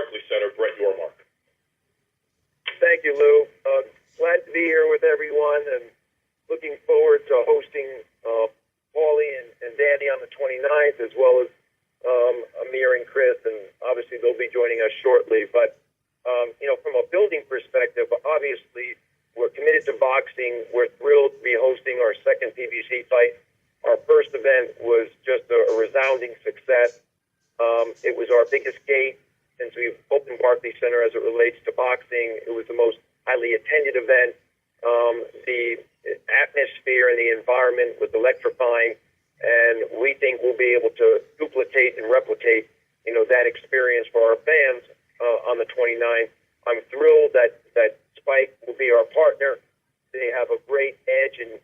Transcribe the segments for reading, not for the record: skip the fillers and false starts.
Barclays Center. Brett Yormark. Thank you, Lou. Glad to be here with everyone and looking forward to hosting Paulie and Danny on the 29th, as well as Amir and Chris, and obviously they'll be joining us shortly. But, from a building perspective, obviously we're committed to boxing. We're thrilled to be hosting our second PBC fight. Our first event was just a resounding success. It was our biggest gate since we've opened Barclays Center as it relates to boxing. It was the most highly attended event. The atmosphere and the environment was electrifying, and we think we'll be able to duplicate and replicate, that experience for our fans on the 29th. I'm thrilled that Spike will be our partner. They have a great edge and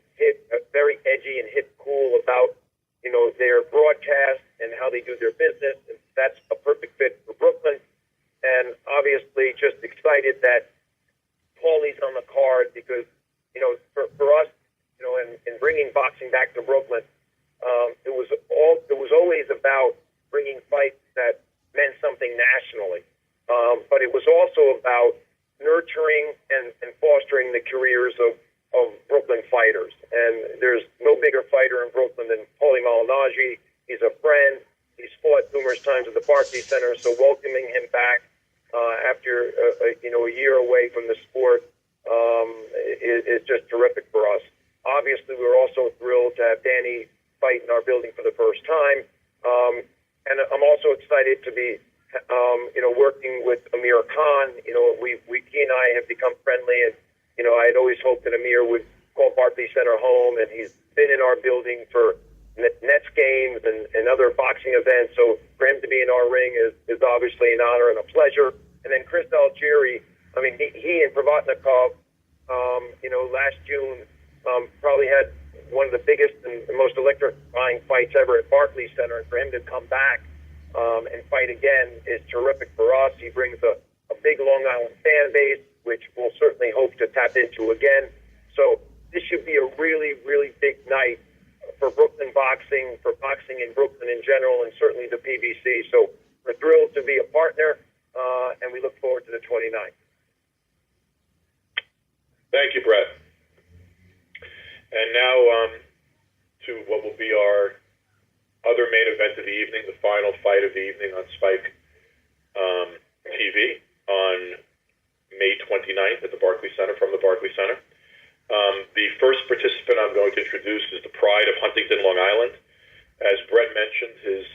very edgy and hip cool about, their broadcast and how they do their business. And that's a perfect fit for Brooklyn. And obviously just excited that Paulie's on the card because, for us, in bringing boxing back to Brooklyn, it was always about bringing fights that meant something nationally. But it was also about nurturing and fostering the careers of Brooklyn fighters. And there's no bigger fighter in Brooklyn than Paulie Malignaggi. He's a friend. He's fought numerous times at the Barclays Center, so welcoming him back after a year away from the sport is just terrific for us. Obviously, we're also thrilled to have Danny fight in our building for the first time. And I'm also excited to be working with Amir Khan. He and I have become friendly, and I had always hoped that Amir would call Barclays Center home, and he's been in our building for Nets games and other boxing events. So for him to be in our ring is obviously an honor and a pleasure. And then Chris Algieri, he and Provatnikov, last June probably had one of the biggest and most electrifying fights ever at Barclays Center, and for him to come back and fight again is terrific for us. He brings a big Long Island fan base, which we'll certainly hope to tap into again. So this should be a really, really big night for Brooklyn boxing, for boxing in Brooklyn in general, and certainly the PBC. So we're thrilled to be a partner, and we look forward to the 29th. Thank you, Brett. And now to what will be our other main event of the evening, the final fight of the evening on Spike TV on May 29th at the Barclays Center, from the Barclays Center. The first participant I'm going to introduce is the pride of Huntington, Long Island. As Brett mentioned, his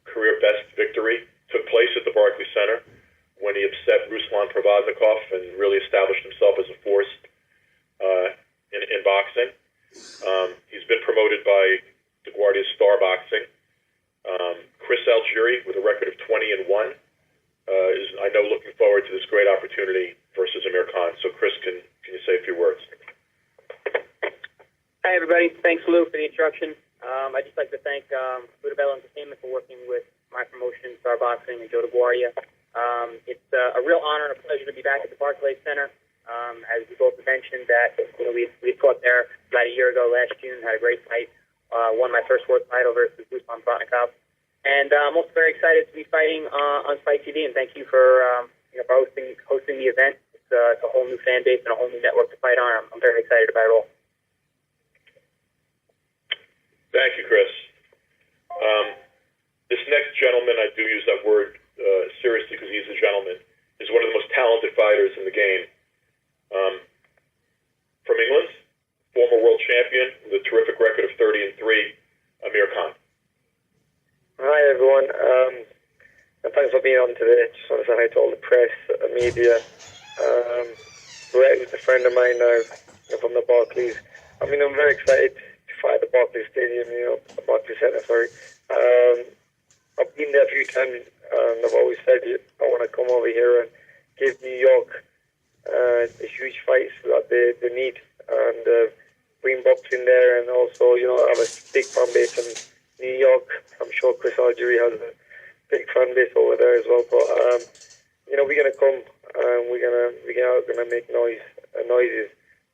career best victory took place at the Barclays Center when he upset Ruslan Provatnikov and really established himself as a force in boxing. He's been promoted by LaGuardia Star Boxing. Chris Algieri, with a record of 20-1, is, I know, looking forward to this great opportunity versus Amir Khan. So, Chris, can you say a few words? Hi, everybody. Thanks, Lou, for the introduction. I'd just like to thank Budabella Entertainment for working with my promotion, Star Boxing, and Joe LaGuardia. It's a real honor and a pleasure to be back at the Barclays Center. As we both mentioned, that we fought there about a year ago last June, had a great fight, won my first world title versus Ruslan Provatnikov. And I'm also very excited to be fighting on Spike TV, and thank you for hosting the event. It's a whole new fan base and a whole new network to fight on. I'm very excited about it all. Thank you, Chris. This next gentleman, I do use that word seriously because he's a gentleman, is one of the most talented fighters in the game. From England, former world champion with a terrific record of 30-3, Amir Khan. Hi, everyone. And thanks for being on today. Just want to say hi to all the press, media. Brett is a friend of mine now from the Barclays. I'm very excited to fight at the Barclays Stadium, the Barclays Center, sorry. I've been there a few times, and I've always said I want to come over here and give New York the huge fights that they need, and bring boxing there, and also, have a big fan base in New York. I'm sure Chris Algieri has a big fan base over there as well. But we're gonna come, and we're gonna make noises.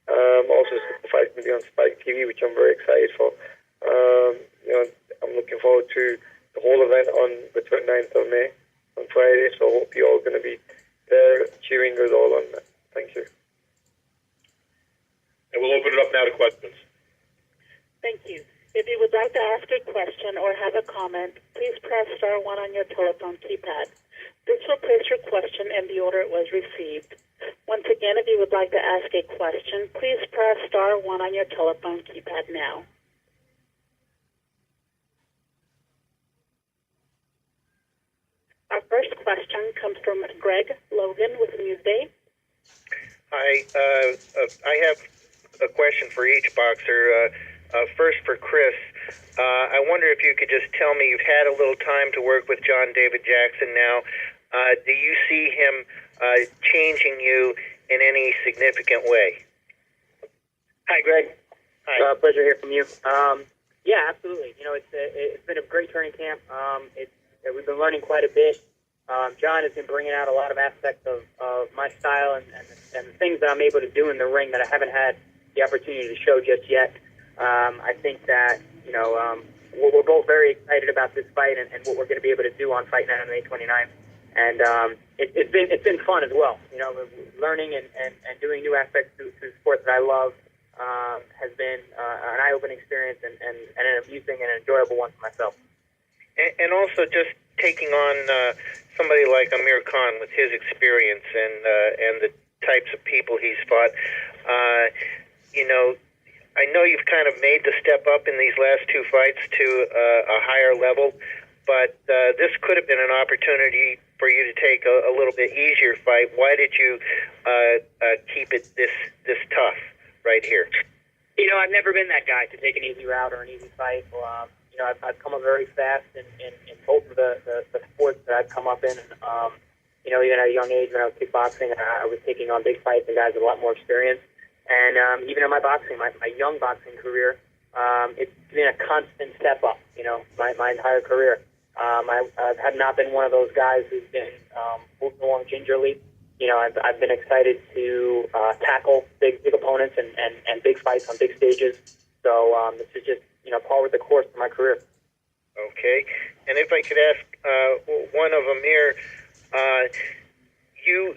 Also, the fight's gonna be on Spike TV, which I'm very excited for. I'm looking forward to the whole event on the 29th of May on Friday, so I hope you're all going to be there cheering us all on. Thank you. And we'll open it up now to questions. Thank you. If you would like to ask a question or have a comment, please press star 1 on your telephone keypad. This will place your question in the order it was received. Once again, if you would like to ask a question, please press star 1 on your telephone keypad now. Our first question comes from Greg Logan with Newsday. Hi, I have a question for each boxer. First for Chris, I wonder if you could just tell me, you've had a little time to work with John David Jackson now. Do you see him changing you in any significant way? Hi, Greg. Hi. Pleasure to hear from you. Yeah, absolutely. You know, it's been a great training camp. We've been learning quite a bit. John has been bringing out a lot of aspects of my style and the things that I'm able to do in the ring that I haven't had the opportunity to show just yet. I think that, you know, we're both very excited about this fight and what we're going to be able to do on Fight Night on May 29th. And it's been fun as well. You know, learning and doing new aspects to the sport that I love has been an eye-opening experience and an amusing and enjoyable one for myself. And also just taking on somebody like Amir Khan with his experience and the types of people he's fought. You know, I know you've kind of made the step up in these last two fights to a higher level, but this could have been an opportunity for you to take a little bit easier fight. Why did you keep it this tough right here? You know, I've never been that guy to take an easy route or an easy fight. You know, I've come up very fast in both of the sports that I've come up in. You know, even at a young age when I was kickboxing, I was taking on big fights and guys with a lot more experience. And even in my boxing, my young boxing career, it's been a constant step up, you know, my entire career. I have not been one of those guys who's been moving along gingerly. You know, I've been excited to tackle big opponents and big fights on big stages. So this is just, you know, par with the course of my career. Okay. And if I could ask one of Amir, you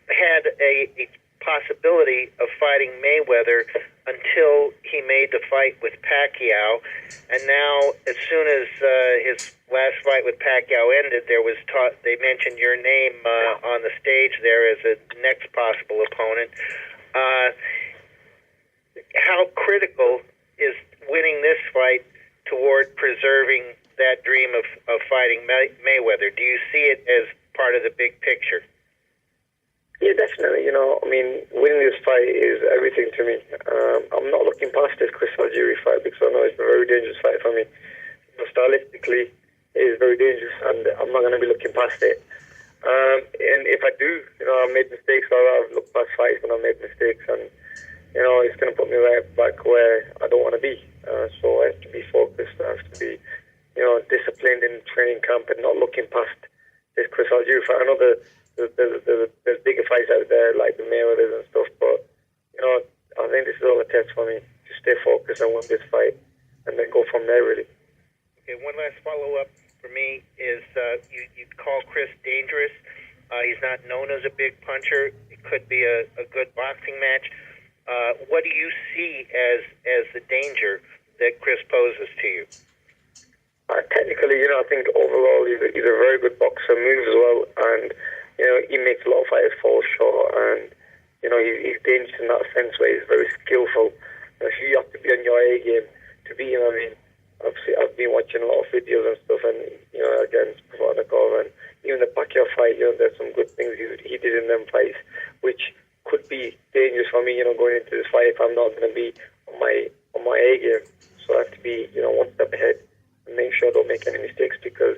had a possibility of fighting Mayweather until he made the fight with Pacquiao, and now as soon as his last fight with Pacquiao ended, they mentioned your name on the stage there as a next possible opponent. How critical is winning this fight toward preserving that dream of fighting Mayweather? Do you see it as part of the big picture? Yeah, definitely. You know, I mean, winning this fight is everything to me. I'm not looking past this Chris Algieri fight because I know it's a very dangerous fight for me. You know, stylistically, it is very dangerous, and I'm not going to be looking past it. And if I do, you know, I've made mistakes. I've looked past fights and I've made mistakes, and you know, it's going to put me right back where I don't want to be. So I have to be focused. I have to be, you know, disciplined in training camp and not looking past this Chris Algieri fight. I know there's bigger fights out there like the Mayweathers and stuff, but you know, I think this is all it takes for me to stay focused and win this fight, and then go from there. Really. Okay. One last follow-up for me is you call Chris dangerous. He's not known as a big puncher. It could be a good boxing match. What do you see as the danger that Chris poses to you? Technically, you know, I think overall he's a very good boxer, moves well, and you know, he makes a lot of fighters fall short, and you know, he's dangerous in that sense where he's very skillful. You know, so you have to be on your A game to beat him. I mean, obviously, I've been watching a lot of videos and stuff, and you know, against Provodnikov and even the Pacquiao fight, you know, there's some good things he did in them fights, which could be dangerous for me, you know, going into this fight if I'm not going to be on my A game. So I have to be, you know, one step ahead and make sure I don't make any mistakes because,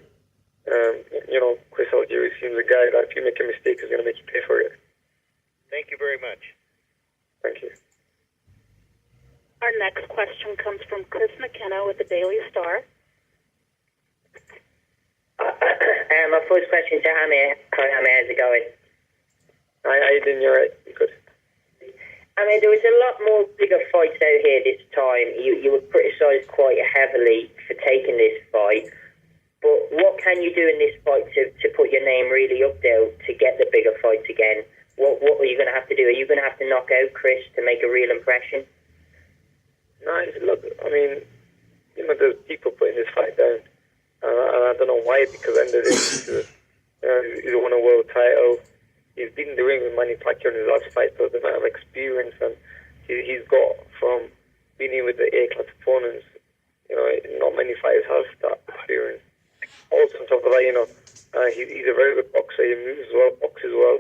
you know, Chris Algieri seems a guy that if you make a mistake, he's going to make you pay for it. Thank you very much. Thank you. Our next question comes from Chris McKenna with the Daily Star. My first question to Amir. Hi, Amir, how's it going? Hi, Aiden, you're right. You good? I mean, there was a lot more bigger fights out here this time. You were criticised quite heavily for taking this fight, But what can you do in this fight to put your name really up there to get the bigger fights again? What are you going to have to do? Are you going to have to knock out Chris to make a real impression? No, look, I mean, there's people putting this fight down. And I don't know why, because at the end of the day, he's won a world title. He's been in the ring with Manny Pacquiao in his last fight, so the amount of experience and he's got from being in with the A-class opponents, not many fighters have that experience. Also, on top of that, he's a very good boxer. He moves well, boxes well.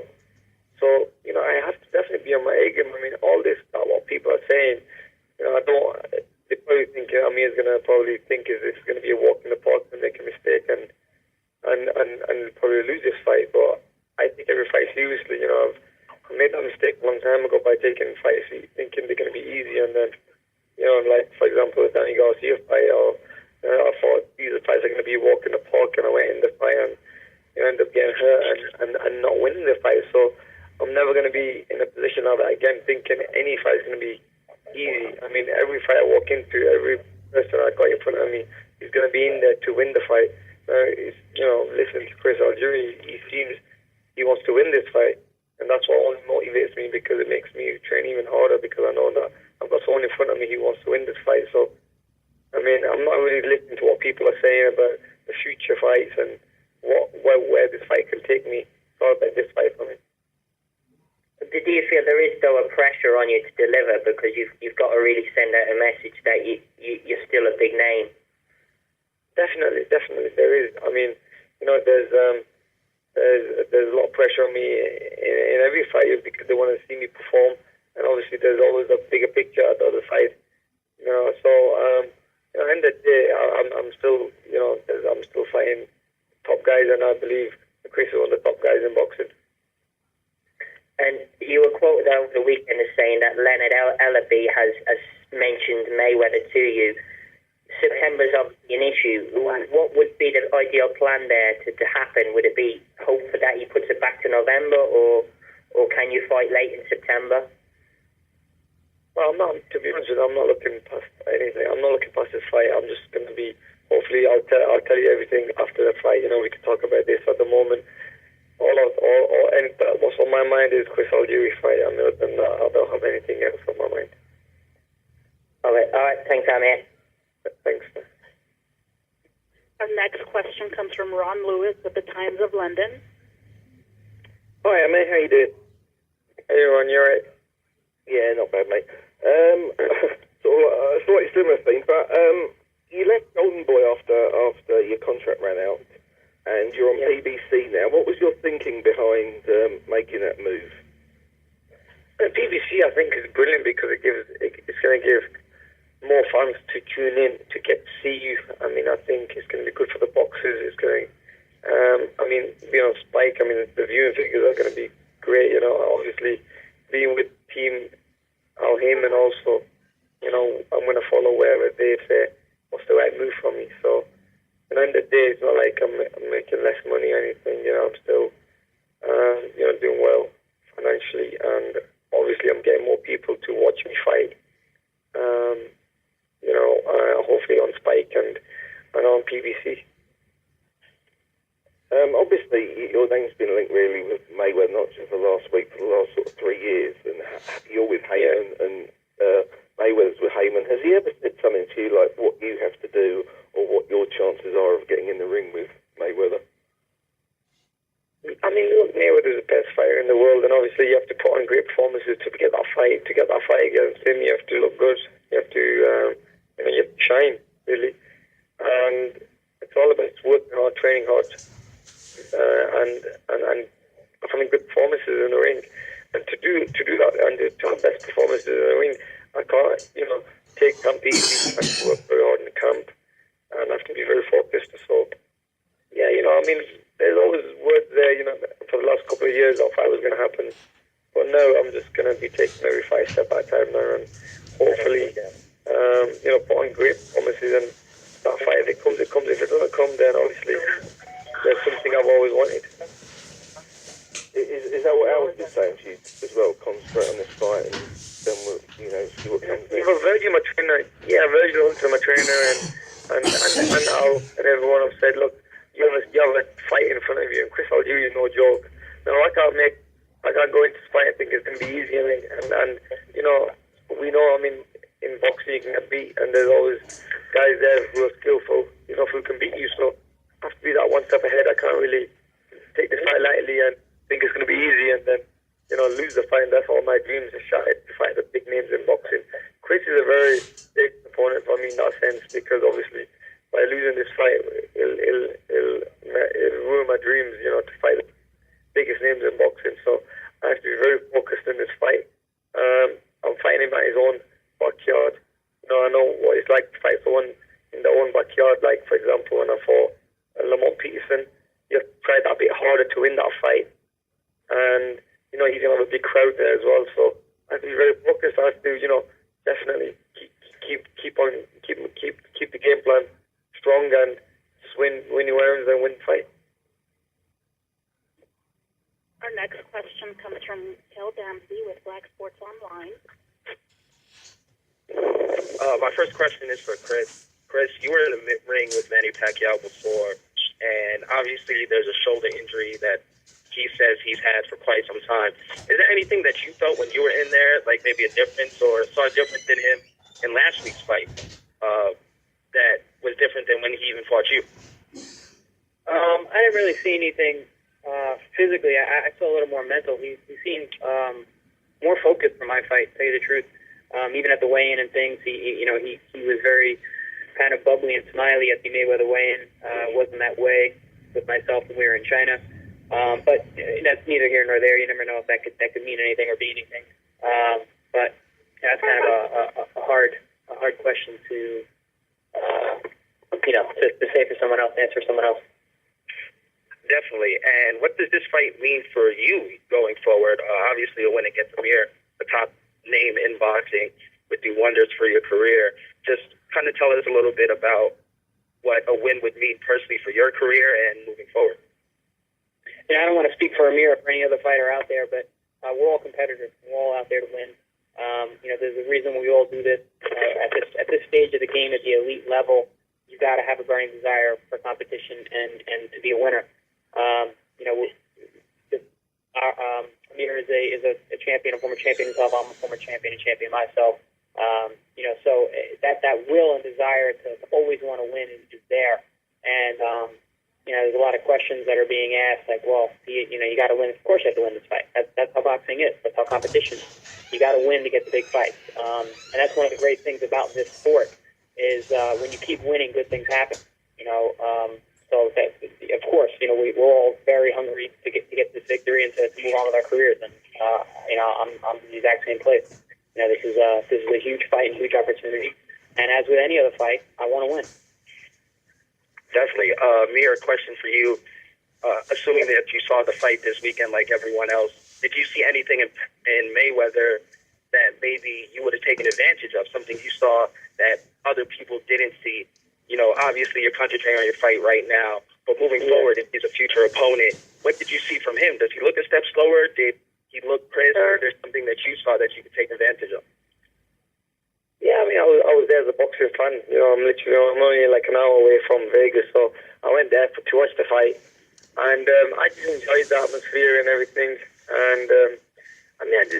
So, I have to definitely be on my A game. I mean, all this, what people are saying, they probably think Amir's going to probably think is this going to be a walk in the park and make a mistake and probably lose this fight. But I take every fight seriously. I've made that mistake a long time ago by taking fights thinking they're going to be easy, and then, like, for example, the Danny Garcia fight, or I thought these fights are going to be a walk in the park, and I went in the fight and end up getting hurt and not winning the fight. So I'm never going to be in a position of that again, thinking any fight is going to be easy. I mean, every fight I walk into, every person I got in front of me is going to be in there to win the fight. Listening to Chris Algieri, he seems he wants to win this fight, and that's what only motivates me, because it makes me train even harder, because I know that I've got someone in front of me who wants to win this fight. So, I mean, I'm not really listening to what people are saying about the future fights and where this fight can take me. It's all about this fight for me. Do you feel there is, though, a pressure on you to deliver, because you've got to really send out a message that you're still a big name? Definitely there is. I mean, there's a lot of pressure on me in every fight, because they want to see me perform, and obviously there's always a bigger picture at the other side. So at the end of the day, I'm still I'm still fighting top guys, and I believe Chris is one of the top guys in boxing. And you were quoted over the weekend as saying that Leonard Ellaby has mentioned Mayweather to you. September's obviously an issue. What would be the ideal plan there to happen? Would it be hope for that he puts it back to November, or can you fight late in September? Well, to be honest with you, I'm not looking past anything. I'm not looking past this fight. I'm just going to be, hopefully I'll tell you everything after the fight. We can talk about this at the moment. What's on my mind is Chris Algieri fight. I don't have anything else on my mind. All right. Thanks, Amir. Thanks. Our next question comes from Ron Lewis of the Times of London. Hi, Amir. How you doing? Hey, Ron. You alright? Yeah, not bad, mate. Slightly similar thing, but you left Golden Boy after your contract ran out, and you're on PBC now. What was your thinking behind making that move? PBC, I think, is brilliant, because it's going to give more fans to tune in, to get to see you. I mean, I think it's going to be good for the boxers. It's going, being on Spike, the viewing figures are going to be great. Obviously being with Team Al Heyman also, I'm going to follow wherever they say what's the right move for me. So at the end of the day, it's not like I'm making less money or anything. I'm still, doing well financially, and obviously I'm getting more people to watch me fight. Hopefully on Spike and on PBC. Obviously, your name's been linked really with Mayweather, not just the last week, for the last sort of 3 years, and you're with Heyman, and Mayweather's with Heyman. Has he ever said something to you like what you have to do, or what your chances are of getting in the ring with Mayweather? Look, Mayweather's the best fighter in the world, and obviously you have to put on great performances to get that fight. To get that fight against him, you have to look good. You have to, you have to shine, really. And it's all about working hard, training hard, and having good performances in the ring. And to do that, and to have best performances in the ring, I can't, take camp easy. I have to work very hard in the camp, and I have to be very focused. So, yeah, there's always words there, for the last couple of years I thought it was going to happen. But now I'm just going to be taking every fight step at a time now, and hopefully, put on great performances, and that fight, if it comes, it comes. If it doesn't come, then obviously there's something I've always wanted. Is that what Al was saying to you as well? Concentrate on this fight, and then we'll, see what comes next. Virgil, my trainer, and Al and everyone have said, look, you have a fight in front of you, and Chris Algieri is no joke. Now I can't go into this fight and think it's going to be easy, and you know, we know, I mean, in boxing you can get beat, and there's always guys there who are skillful, you know, who can beat you. So I have to be that one step ahead. I can't really take this fight lightly and think it's going to be easy, and then, you know, lose the fight. And that's all my dreams are shattered, to fight the big names in boxing. Chris is a very big opponent for me in that sense, because obviously by losing this fight, it'll ruin my dreams, you know, to fight the biggest names in boxing. So I have to be very focused in this fight. I'm fighting him at his own backyard. You know, I know what it's like to fight someone in their own backyard. Like, for example, when I fought Lamont Peterson, you have to try that bit harder to win that fight. And, you know, he's going to have a big crowd there as well. So I have to be very focused. I have to, you know, definitely keep the game plan strong and just win your rounds and win the fight. Our next question comes from Kel Dempsey with Black Sports Online. My first question is for Chris. Chris, you were in the ring with Manny Pacquiao before, and obviously there's a shoulder injury that he says he's had for quite some time. Is there anything that you felt when you were in there, like maybe a difference or saw different than him in last week's fight, that was different than when he even fought you? I didn't really see anything physically. I saw a little more mental. He seemed more focused for my fight, to tell you the truth. Even at the weigh-in and things, he was very kind of bubbly and smiley at the Mayweather weigh-in. Wasn't that way with myself when we were in China. But that's neither here nor there. You never know if that could mean anything or be anything. But that's kind of a hard question to say for someone else, answer someone else. Definitely. And what does this fight mean for you going forward? Obviously, a win against Amir, the top name in boxing, would do wonders for your career. Just kind of tell us a little bit about what a win would mean personally for your career and moving forward. And I don't want to speak for Amir or for any other fighter out there, but we're all competitors. We're all out there to win. There's a reason we all do this. At this stage of the game, at the elite level, you got to have a burning desire for competition and to be a winner. Amir is a champion, a former champion himself. I'm a former champion and champion myself. So that will and desire to always want to win is there. And there's a lot of questions that are being asked, like, well, you got to win. Of course, you have to win this fight. That's how boxing is. That's how competition is. You got to win to get the big fights. And that's one of the great things about this sport is when you keep winning, good things happen. So that, of course, we're all very hungry to get this victory and to move on with our careers. And I'm in the exact same place. This is a huge fight and huge opportunity. And as with any other fight, I want to win. Definitely. Amir, a question for you. Assuming that you saw the fight this weekend like everyone else, did you see anything in Mayweather that maybe you would have taken advantage of, something you saw that other people didn't see? Obviously you're concentrating on your fight right now, but moving forward, if he's a future opponent, what did you see from him? Does he look a step slower? Did he look crisp? Or there's something that you saw that you could take advantage of? Yeah, I mean, I was there as a boxing fan. I'm only like an hour away from Vegas, so I went there to watch the fight, and I just enjoyed the atmosphere and everything. And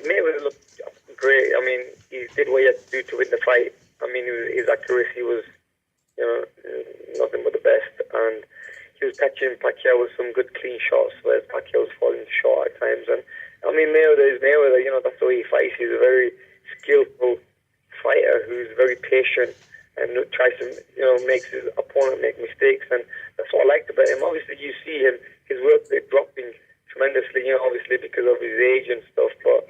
Mayweather looked great. I mean, he did what he had to do to win the fight. I mean, his accuracy was, nothing but the best, and he was catching Pacquiao with some good clean shots, whereas Pacquiao was falling short at times. And I mean, Mayweather is Mayweather. That's the way he fights. He's a very skillful fighter who's very patient and tries to, makes his opponent make mistakes, and that's what I liked about him. Obviously, you see his work rate dropping tremendously, obviously because of his age and stuff, but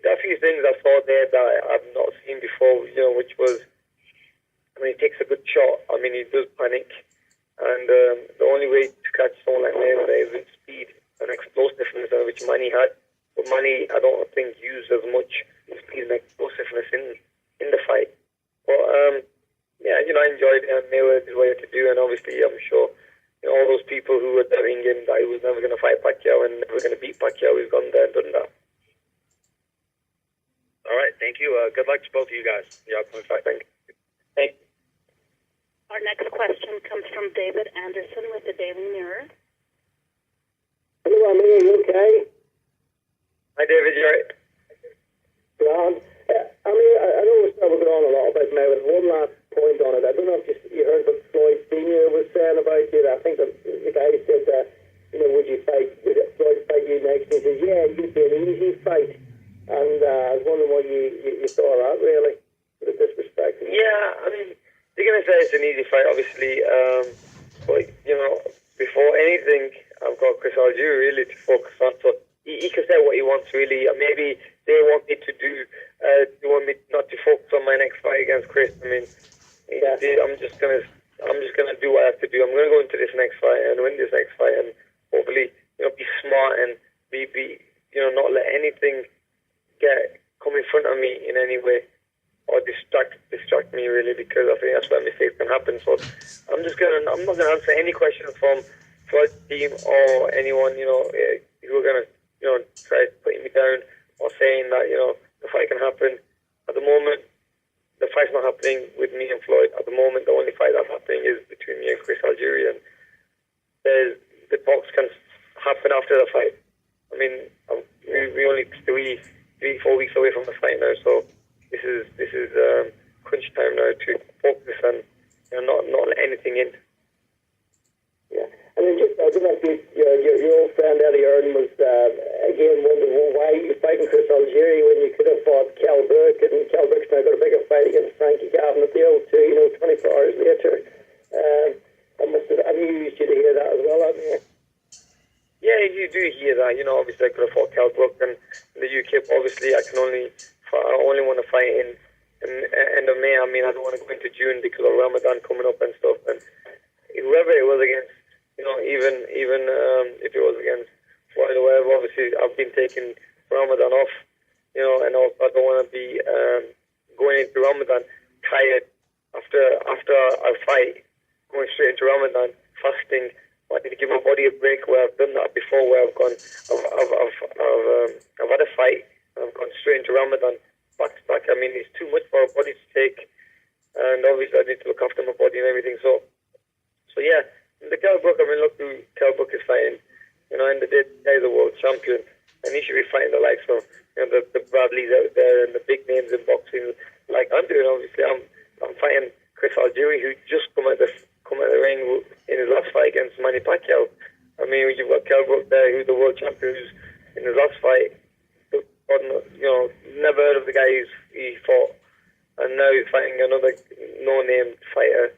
there are a few things I saw there that I've not seen before, which was, he takes a good shot. He does panic, and the only way to catch someone like Mayweather is with speed and explosiveness, which Manny had. But Manny, I don't think, used as much speed and explosiveness in the fight. But I enjoyed Mayweather did what he had to do, and obviously I'm sure all those people who were telling him that he was never going to fight Pacquiao and never going to beat Pacquiao, he's gone there and done that. All right, thank you. Good luck to both of you guys. Yeah, thank you. Thank you. Our next question comes from David Anderson with the Daily Mirror. Hello, Amir, you okay? Hi, David, you right? Ron, I know we're going on a lot about Mayweather. One last point on it. I don't know if you heard what Floyd Senior was saying about you. I think the guy said that, would Floyd fight you next? And he said, yeah, you'd be an easy fight. And I was wondering what you thought of that, really, with the disrespect. Yeah, you're going to say it's an easy fight, obviously. But, before anything, I've got Chris Algieri really to focus on. So he can say what he wants, really. Maybe they want me to they want me not to focus on my next fight against Chris. I'm just gonna do what I have to do. I'm gonna go into this next fight and win this next fight, and hopefully, be smart and be not let anything come in front of me in any way or distract me, really, because I think that's where mistakes can happen. So I'm not gonna answer any questions from Floyd's team or anyone who are gonna try putting me down or saying that the fight can happen. At the moment, the fight's not happening with me and Floyd. At the moment, the only fight that's happening is between me and Chris Algieri, and the talks can happen after the fight. We only 3-4 weeks away from the fight now, so this is crunch time now to focus and not let anything in. Yeah, and then I don't know if your old friend Eddie Earn was again wondering why you fighting Chris Algieri when you could have fought Kell Brook, and Kell Brook's now got a bigger fight against Frankie Gavin at the O2, 24 hours later. I've used you to hear that as well, haven't you? Yeah, you do hear that. Obviously I could have fought Kell Brook in the UK. Obviously, I only want to fight in end of May. I don't want to go into June because of Ramadan coming up and stuff. And whoever it was against, even if it was against Floyd or whatever, obviously I've been taking Ramadan off, and also I don't want to be going into Ramadan tired after a fight, going straight into Ramadan, fasting. I wanted to give my body a break where I've done that before, where I've had a fight and I've gone straight into Ramadan back to back. It's too much for our body to take, and obviously I need to look after my body and everything. So yeah, the Kell Brook, look who Kell Brook is fighting. In the day, he's a world champion, and he should be fighting the likes of the Bradleys out there and the big names in boxing, like I'm doing. Obviously, I'm fighting Chris Algieri, who just come at the ring in his last fight against Manny Pacquiao. You've got Kell Brook there, who's the world champion, who's in his last fight. Never heard of the guy he fought, and now he's fighting another no-name fighter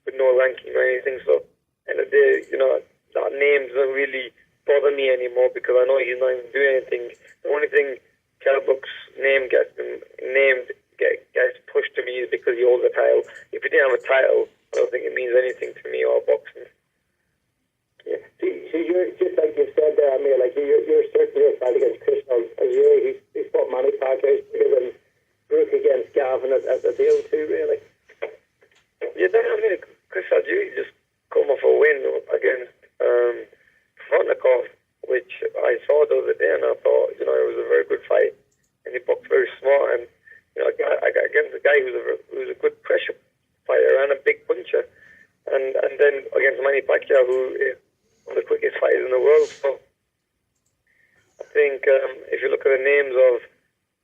with no ranking or anything. So, end of the day, that name doesn't really bother me anymore because I know he's not even doing anything. The only thing Kell Brook's name gets pushed to me is because he holds a title. If he didn't have a title, I don't think it means anything to me or boxing. Yeah. So you're just like you said there, Amir, you're certainly a fight against Chris Algieri. He's fought Manny Pacquiao, bigger than Brook against Gavin at the O2, really. Yeah, Chris Algieri just come off a win against Frontikov, which I saw the other day, and I thought, it was a very good fight, and he boxed very smart, and I got against a guy who's a good pressure fighter and a big puncher, and then against Manny Pacquiao, who is one of the quickest fighters in the world. So I think if you look at the names of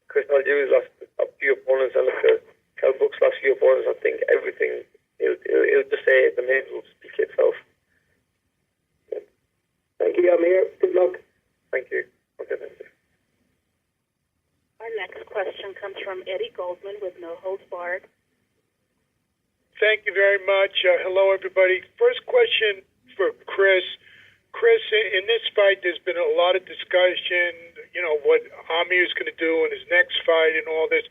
Chris Algieri's last few opponents and look at Kell Brook's last few opponents, I think everything it'll just say the names will speak itself. Thank you, Amir. Good luck. Thank you. Okay, thank you. Our next question comes from Eddie Goldman with No Holds Barred. Thank you very much. Hello, everybody. First question for Chris. Chris, in this fight, there's been a lot of discussion, what Amir is going to do in his next fight and all this.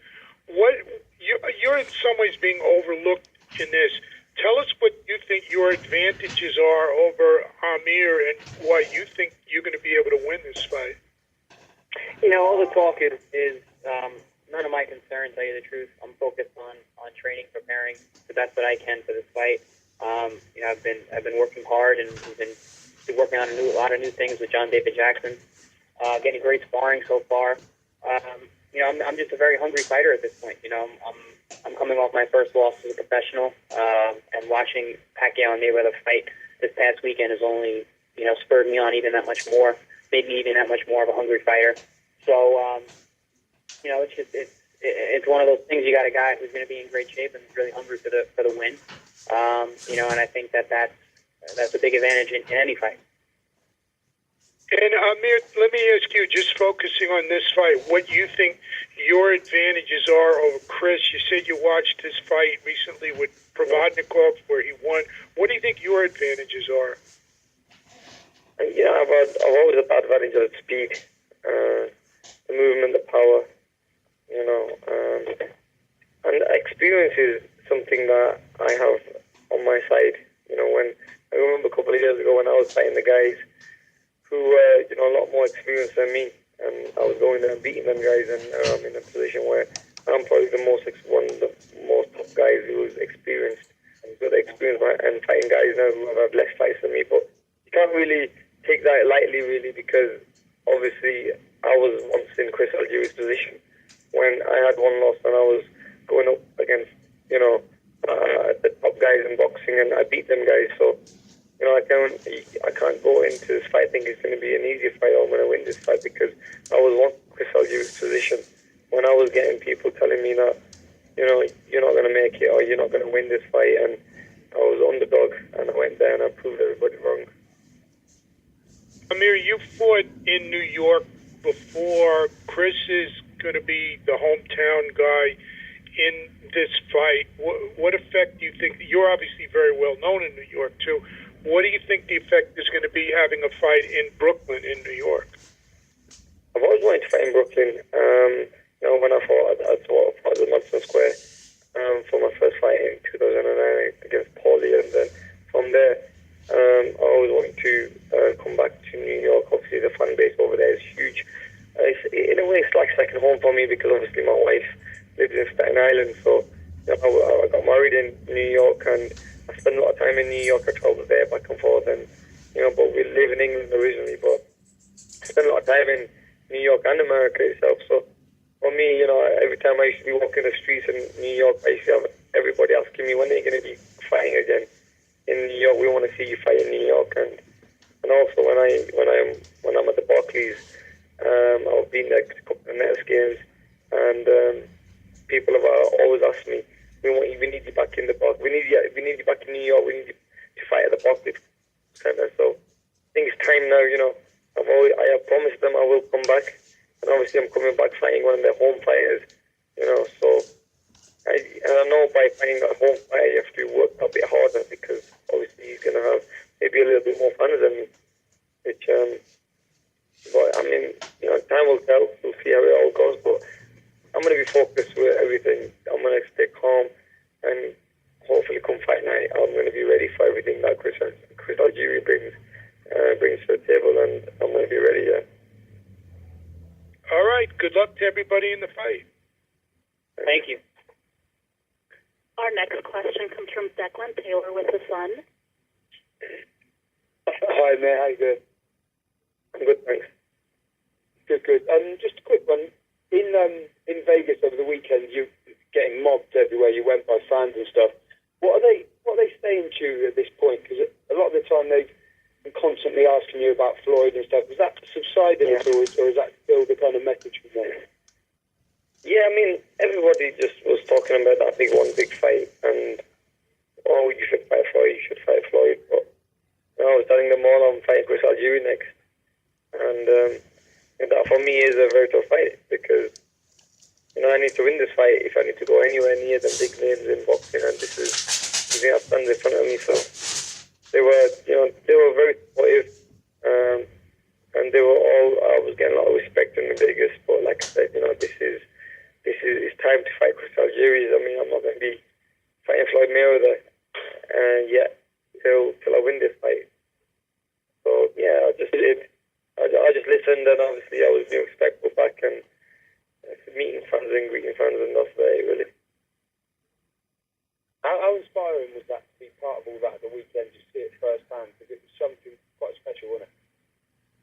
You're in some ways being overlooked in this. Tell us what you think your advantages are over Amir and why you think you're going to be able to win this fight. All the talk is none of my concern, tell you the truth. I'm focused on training, preparing the best that I can for this fight. I've been working hard and been working on a lot of new things with John David Jackson. Getting great sparring so far. I'm just a very hungry fighter at this point. I'm I'm coming off my first loss as a professional, and watching Pacquiao and Mayweather fight this past weekend has only, spurred me on even that much more, made me even that much more of a hungry fighter. So, it's one of those things. You got a guy who's going to be in great shape and is really hungry for the win. And I think that's a big advantage in any fight. And Amir, let me ask you, just focusing on this fight, what you think your advantages are over Chris. You said you watched his fight recently with Provodnikov where he won. What do you think your advantages are? Yeah, I've always had the advantage of speed, the movement, the power, and experience is something that I have on my side. When I remember a couple of years ago when I was fighting the guys who were, a lot more experienced than me, and I was going there and beating them guys, and I'm in a position where I'm probably one of the most top guys who's experienced and got experience and fighting guys now who have less fights than me. But you can't really take that lightly, really, because obviously I was once in Chris Algieri's position when I had one loss and I was going up against, the top guys in boxing, and I beat them guys. So, I can't go into this fight thinking it's going to be an easy fight or I'm going to win this fight, because I was once in Chris Algieri's position when I was getting people telling me that, you're not going to make it or you're not going to win this fight, and I was underdog, and I went there and I proved everybody wrong. Amir, you fought in New York before. Chris is going to be the hometown guy in this fight. What effect do you think? You're obviously very well known in New York too. What do you think the effect is going to be having a fight in Brooklyn in New York? I've always wanted to fight in Brooklyn. When I fought at Madison Square for my first fight in 2009 against Paulie, and then from there, I always wanted to come back to New York. Obviously, the fan base over there is huge. In a way, it's like second home for me, because obviously my wife lives in Staten Island, so I got married in New York, and I spent a lot of time in New York. I traveled there back and forth, and but we live in England originally, but I spent a lot of time in New York and America itself. So for me, every time I used to be walking the streets in New York, I used to have everybody asking me, when are you going to be fighting again in New York? We want to see you fight in New York. And also when I'm at the Barclays, I've been there a couple of Nets games, and people have always asked me, we need you back in the Barclays. We need you back in New York. We need you to fight at the Barclays Center. So I think it's time now. I have promised them I will come back, and obviously I'm coming back fighting one of their home fighters. So I know by fighting that home fighter, you have to work a bit harder, because obviously he's going to have maybe a little bit more fans than me. But I mean, time will tell. We'll see how it all goes. But I'm going to be focused with everything. I'm going to stay calm, and hopefully come fight night, I'm going to be ready for everything that Chris Algieri brings to the table, and I'm going to be ready. Yeah. All right. Good luck to everybody in the fight. Thank you. Our next question comes from Declan Taylor with The Sun. Hi, Amir. How you doing? I'm good, thanks. Good. Just a quick one. In Vegas over the weekend, you getting mobbed everywhere you went by fans and stuff. What are they saying to you at this point? Because a lot of the time they've been constantly asking you about Floyd and stuff. Has that subsided at all, or is that still the kind of message from them? Yeah, I mean, everybody just was talking about that big fight, and you should fight Floyd. But I was telling them all I'm fighting Chris Algieri next, and that for me is a very tough fight, because I need to win this fight if I need to go anywhere near the big names in boxing, and this is something that stands in front of me. So they were very supportive, and they were all. I was getting a lot of respect in Vegas, but like I said, it's time to fight Chris Algieri. I mean, I'm not going to be fighting Floyd Mayweather yet till I win this fight. So yeah, I just listened, and obviously I was being respectful back, and meeting fans and greeting fans, and that's it, really. How inspiring was that to be part of all that at the weekend, to see it firsthand? Because it was something quite special, wasn't it?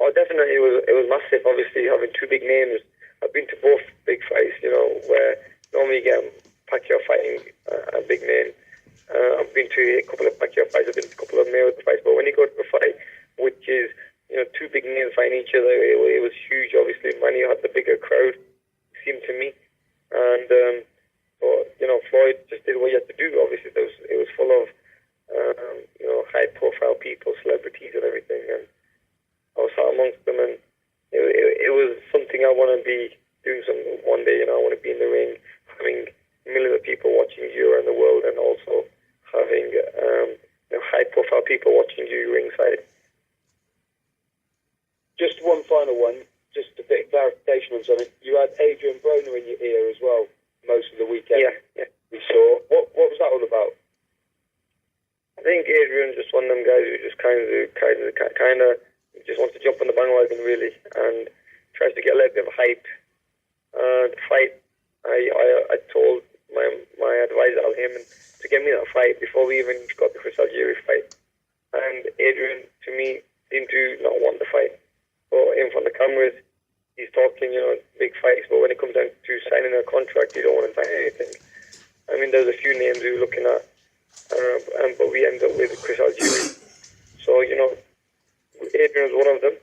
Oh, definitely, it was massive. Obviously, having two big names. I've been to both big fights, where normally you get backyard fighting a big name. I've been to a couple of backyard fights. I've been to a couple of Mayweather fights. But when you go to a fight, which is two big names fighting each other, it was huge. Obviously, Manny had the bigger crowd, it seemed to me, and but Floyd just did what he had to do. Obviously, it was full of high-profile people, celebrities, and everything, and I was sat amongst them, and it was something I want to be doing one day. I want to be in the ring, having millions of people watching you around the world, and also having high-profile people watching you ringside. Just one final one, just a bit of clarification on something. You had Adrian Broner in your ear as well most of the weekend. Yeah. We saw. What was that all about? I think Adrian's just one of them guys who just kind of just wants to jump on the bandwagon, really, and tries to get a little bit of hype. The fight, I told my advisor Al Heyman to get me that fight before we even got the Chris Algieri fight, and Adrian, to me, seemed to not want the fight. But in front of the cameras, he's talking, big fights, but when it comes down to signing a contract, you don't want to sign anything. I mean, there's a few names we were looking at, but we ended up with Chris Algieri. So, Adrian was one of them,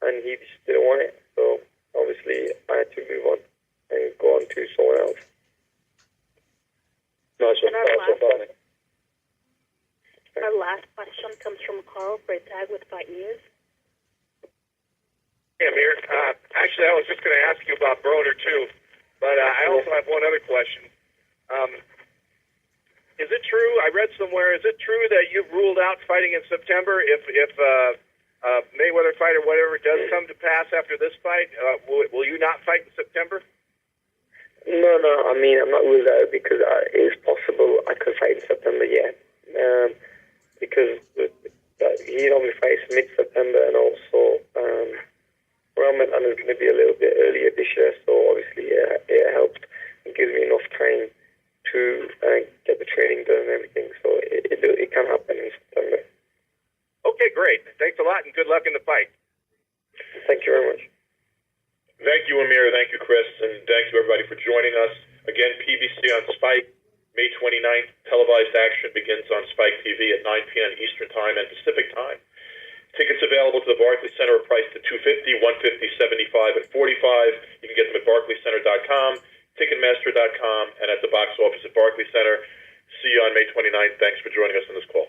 and he just didn't want it. So, obviously, I had to move on and go on to someone else. Nice one. Our last question comes from Carl Freitag with Fight News. Hey, Amir. Actually, I was just going to ask you about Broner, too, but I also have one other question. Is it true, I read somewhere, is it true that you've ruled out fighting in September if Mayweather fight or whatever does come to pass after this fight? Will you not fight in September? No, I mean, I'm not ruled out because it is possible I could fight in September, yeah. Because he normally fights mid-September, and also Ramadan is going to be a little bit earlier this year, so obviously it helps and gives me enough time to get the training done and everything, so it can happen in September. Okay, great. Thanks a lot, and good luck in the fight. Thank you very much. Thank you, Amir. Thank you, Chris. And thank you, everybody, for joining us. Again, PBC on Spike, May 29th. Televised action begins on Spike TV at 9 p.m. Eastern Time and Pacific Time. Tickets available to the Barclays Center are priced at $250, $150, $75, and $45. You can get them at barclayscenter.com, Ticketmaster.com, and at the box office at Barclays Center. See you on May 29th. Thanks for joining us on this call.